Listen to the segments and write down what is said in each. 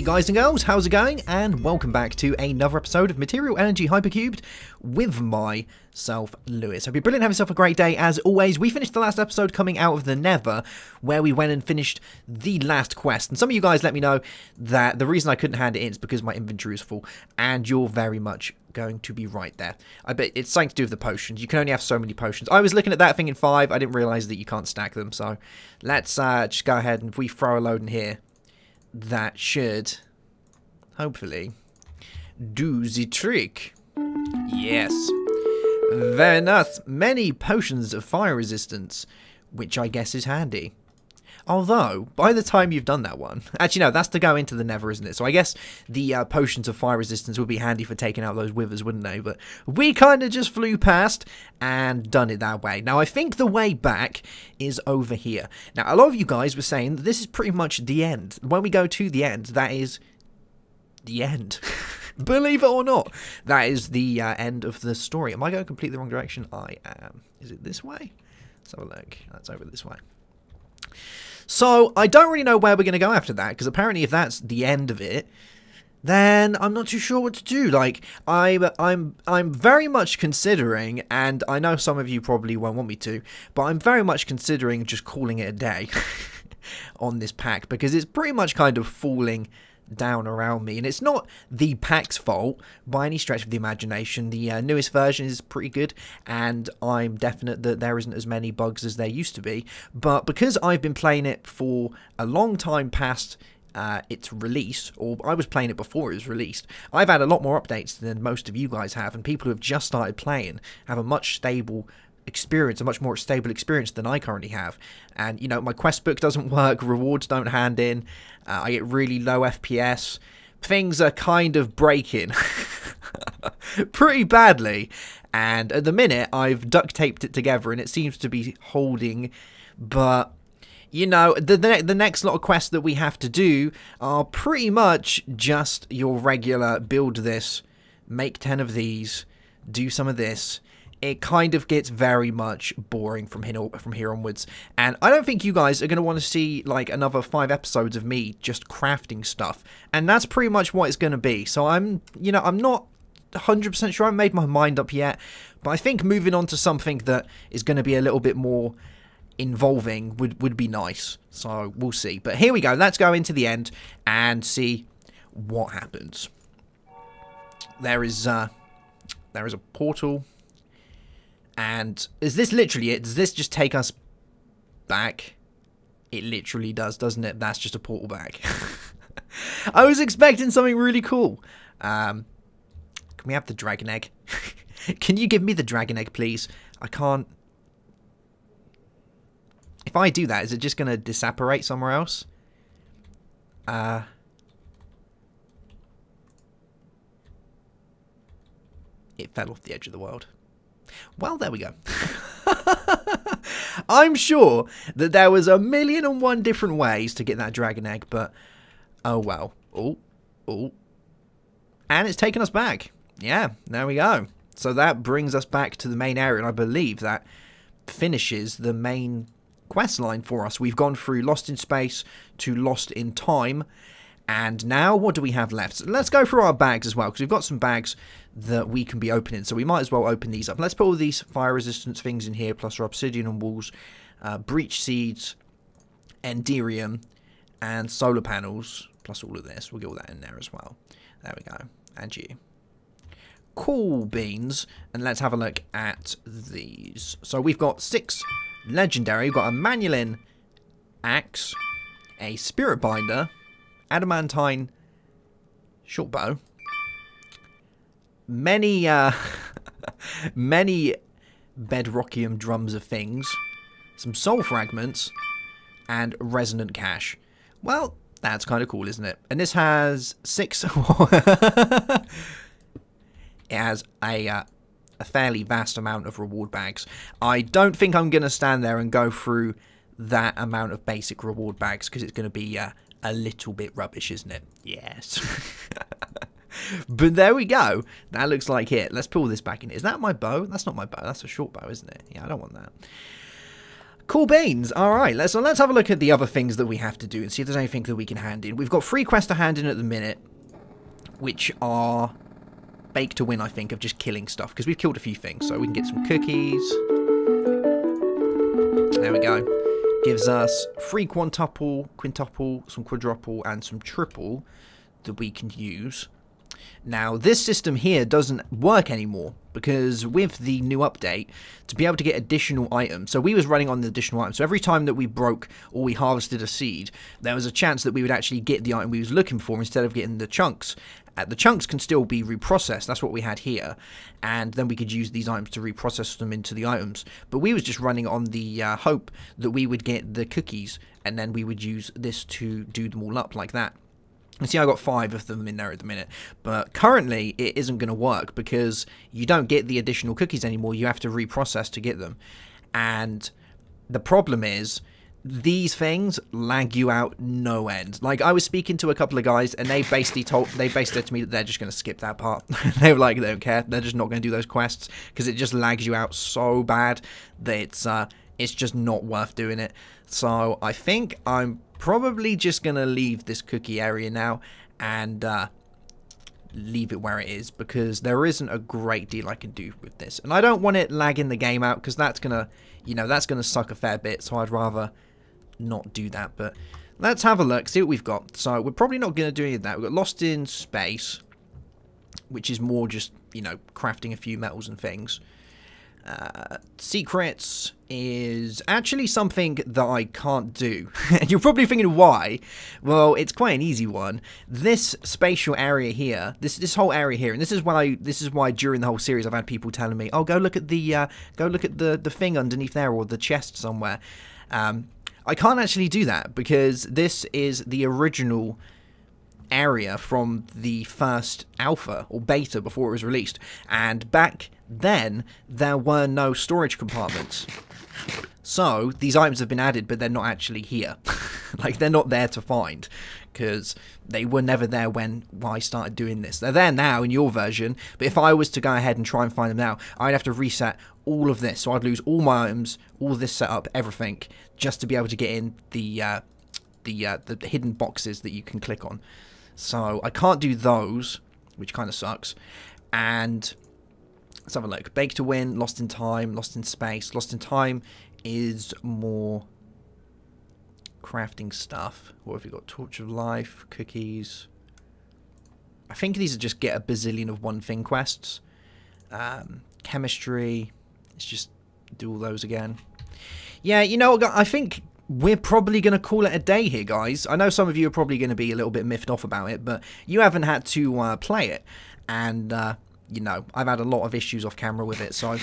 Hey guys and girls, how's it going? And welcome back to another episode of Material Energy Hypercubed with myself, Lewis. Hope you're brilliant, have yourself a great day. As always, we finished the last episode coming out of the Nether, where we went and finished the last quest. And some of you guys let me know that the reason I couldn't hand it in is because my inventory is full, and you're very much going to be right there. I bet it's something to do with the potions. You can only have so many potions. I was looking at that thing in 5, I didn't realise that you can't stack them, so let's just go ahead and if we throw a load in here, that should, hopefully, do the trick. Yes. Very nice. Many potions of fire resistance, which I guess is handy. Although, by the time you've done that one... Actually, no, that's to go into the Nether, isn't it? So I guess the potions of fire resistance would be handy for taking out those withers, wouldn't they? But we kind of just flew past and done it that way. Now, I think the way back is over here. Now, a lot of you guys were saying that this is pretty much the end. When we go to the end, that is the end. Believe it or not, that is the end of the story. Am I going completely the wrong direction? I am. Is it this way? Let's have a look. That's over this way. So, I don't really know where we're going to go after that, because apparently if that's the end of it, then I'm not too sure what to do. Like, I'm very much considering, and I know some of you probably won't want me to, but I'm very much considering just calling it a day on this pack, because it's pretty much kind of falling down around me, and it's not the pack's fault by any stretch of the imagination. The newest version is pretty good, and I'm definite that there isn't as many bugs as there used to be, but because I've been playing it for a long time past its release, or I was playing it before it was released, I've had a lot more updates than most of you guys have, and people who have just started playing have a much stable experience, a much more stable experience than I currently have. And you know, my quest book doesn't work, rewards don't hand in, I get really low FPS, things are kind of breaking pretty badly, and at the minute I've duct taped it together and it seems to be holding, but you know, the next lot of quests that we have to do are pretty much just your regular build this, make 10 of these, do some of this. It kind of gets very much boring from here onwards, and I don't think you guys are going to want to see like another 5 episodes of me just crafting stuff, and that's pretty much what it's going to be. So I'm not 100% sure, I haven't made my mind up yet, but I think moving on to something that is going to be a little bit more involving would be nice. So we'll see. But here we go. Let's go into the end and see what happens. There is a portal. And is this literally it? Does this just take us back? It literally does, doesn't it? That's just a portal back. I was expecting something really cool. Can we have the dragon egg? Can you give me the dragon egg, please? I can't. If I do that, is it just going to disapparate somewhere else? It fell off the edge of the world. Well, there we go. I'm sure that there was 1,000,001 different ways to get that dragon egg, but oh well. Oh. And it's taken us back. Yeah, there we go. So that brings us back to the main area, and I believe that finishes the main quest line for us. We've gone through Lost in Space to Lost in Time, and now what do we have left? So let's go through our bags as well, because we've got some bags that we can be opening, so we might as well open these up. Let's put all these fire resistance things in here, plus our obsidian and walls, breach seeds, enderium, and solar panels, plus all of this. We'll get all that in there as well. There we go. And you. Cool beans. And let's have a look at these. So we've got 6 legendary. We've got a Manulin axe, a spirit binder, adamantine short bow, many many bedrockium drums of things, some soul fragments, and resonant cache. Well, that's kind of cool, isn't it? And this has 6 it has a fairly vast amount of reward bags. I don't think I'm going to stand there and go through that amount of basic reward bags, because it's going to be a little bit rubbish, isn't it? Yes. But there we go. That looks like it. Let's pull this back in. Is that my bow? That's not my bow. That's a short bow, isn't it? Yeah, I don't want that. Cool beans. All right, let's have a look at the other things that we have to do and see if there's anything that we can hand in. We've got 3 quests to hand in at the minute, which are bake to win, I think, of just killing stuff, because we've killed a few things. So we can get some cookies. There we go. Gives us 3 quintuple, some quadruple, and some triple that we can use. Now, this system here doesn't work anymore, because with the new update, to be able to get additional items, so we was running on the additional items, so every time that we broke or we harvested a seed, there was a chance that we would actually get the item we was looking for instead of getting the chunks. The chunks can still be reprocessed, that's what we had here, and then we could use these items to reprocess them into the items. But we was just running on the hope that we would get the cookies, and then we would use this to do them all up like that. You see, I got 5 of them in there at the minute, but currently it isn't going to work because you don't get the additional cookies anymore. You have to reprocess to get them, and the problem is these things lag you out no end. Like, I was speaking to a couple of guys, and they basically said to me that they're just going to skip that part. They were like, they don't care. They're just not going to do those quests because it just lags you out so bad that it's just not worth doing it. So I think I'm probably just going to leave this cookie area now and leave it where it is, because there isn't a great deal I can do with this. And I don't want it lagging the game out, because that's going to, you know, that's going to suck a fair bit. So I'd rather not do that. But let's have a look, see what we've got. So we're probably not going to do any of that. We've got Lost in Space, which is more just, you know, crafting a few metals and things. Secrets is actually something that I can't do. And you're probably thinking why. Well, it's quite an easy one. This spatial area here, this whole area here, and this is why during the whole series I've had people telling me, oh, go look at the thing underneath there, or the chest somewhere. I can't actually do that because this is the original area from the first alpha or beta before it was released, and back then there were no storage compartments, so these items have been added but they're not actually here. Like, they're not there to find because they were never there when I started doing this. They're there now in your version, but if I was to go ahead and try and find them now, I'd have to reset all of this, so I'd lose all my items, all this setup, everything, just to be able to get in the hidden boxes that you can click on. So I can't do those, which kind of sucks. And let's have a look. Bake to Win, Lost in Time, Lost in Space. Lost in Time is more crafting stuff. What have we got? Torch of Life, cookies. I think these are just get a bazillion of one thing quests. Chemistry. Let's just do all those again. Yeah, you know, I think we're probably going to call it a day here, guys. I know some of you are probably going to be a little bit miffed off about it, but you haven't had to play it. And, you know, I've had a lot of issues off camera with it, so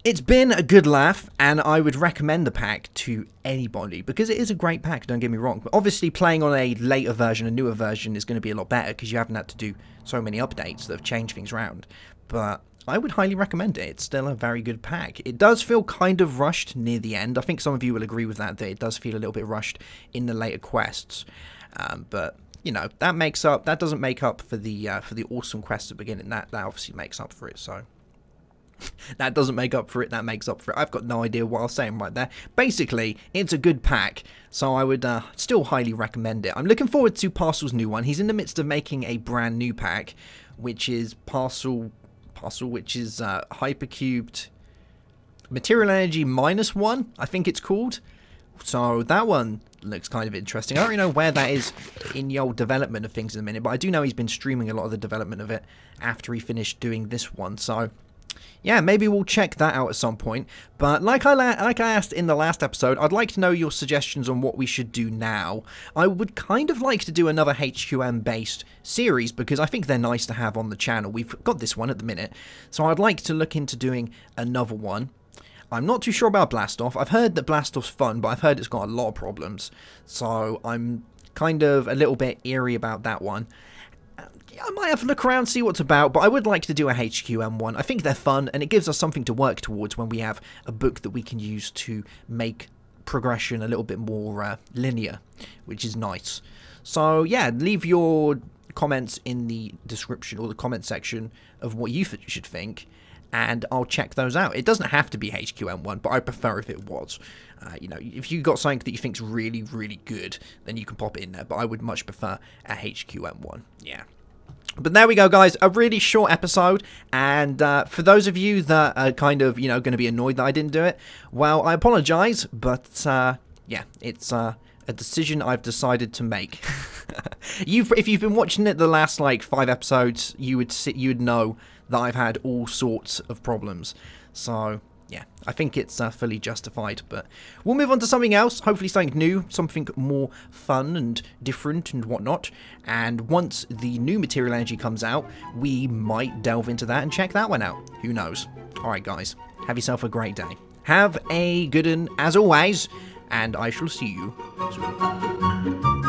it's been a good laugh, and I would recommend the pack to anybody, because it is a great pack, don't get me wrong. But obviously, playing on a later version, a newer version, is going to be a lot better, because you haven't had to do so many updates that have changed things around. But I would highly recommend it. It's still a very good pack. It does feel kind of rushed near the end. I think some of you will agree with that it does feel a little bit rushed in the later quests. But you know, that doesn't make up for the awesome quests at the beginning. That obviously makes up for it. So that doesn't make up for it. That makes up for it. I've got no idea what I was saying right there. Basically, it's a good pack, so I would still highly recommend it. I'm looking forward to Parcel's new one. He's in the midst of making a brand new pack, which is Parcel, which is hypercubed material energy -1, I think it's called. So that one looks kind of interesting. I don't really know where that is in the old development of things in a minute, but I do know he's been streaming a lot of the development of it after he finished doing this one. So yeah, maybe we'll check that out at some point. But like I asked in the last episode, I'd like to know your suggestions on what we should do now. I would kind of like to do another HQM-based series, because I think they're nice to have on the channel. We've got this one at the minute, so I'd like to look into doing another one. I'm not too sure about Blastoff. I've heard that Blastoff's fun, but I've heard it's got a lot of problems. So I'm kind of a little bit eerie about that one. I might have to look around, see what's about, but I would like to do a HQM one. I think they're fun, and it gives us something to work towards when we have a book that we can use to make progression a little bit more linear, which is nice. So yeah, leave your comments in the description or the comment section of what you should think. and I'll check those out. It doesn't have to be HQM1, but I prefer if it was. You know, if you got something that you think's really, really good, then you can pop it in there, but I would much prefer a HQM1. Yeah. But there we go, guys. A really short episode, and for those of you that are kind of, you know, going to be annoyed that I didn't do it, well, I apologise, but yeah, it's a decision I've decided to make. If you've been watching it the last like 5 episodes, you would know that I've had all sorts of problems. So yeah, I think it's fully justified, but we'll move on to something else, hopefully something new, something more fun and different and whatnot, and once the new Material Energy comes out, we might delve into that and check that one out. Who knows? Alright guys, have yourself a great day. Have a good one as always, and I shall see you soon.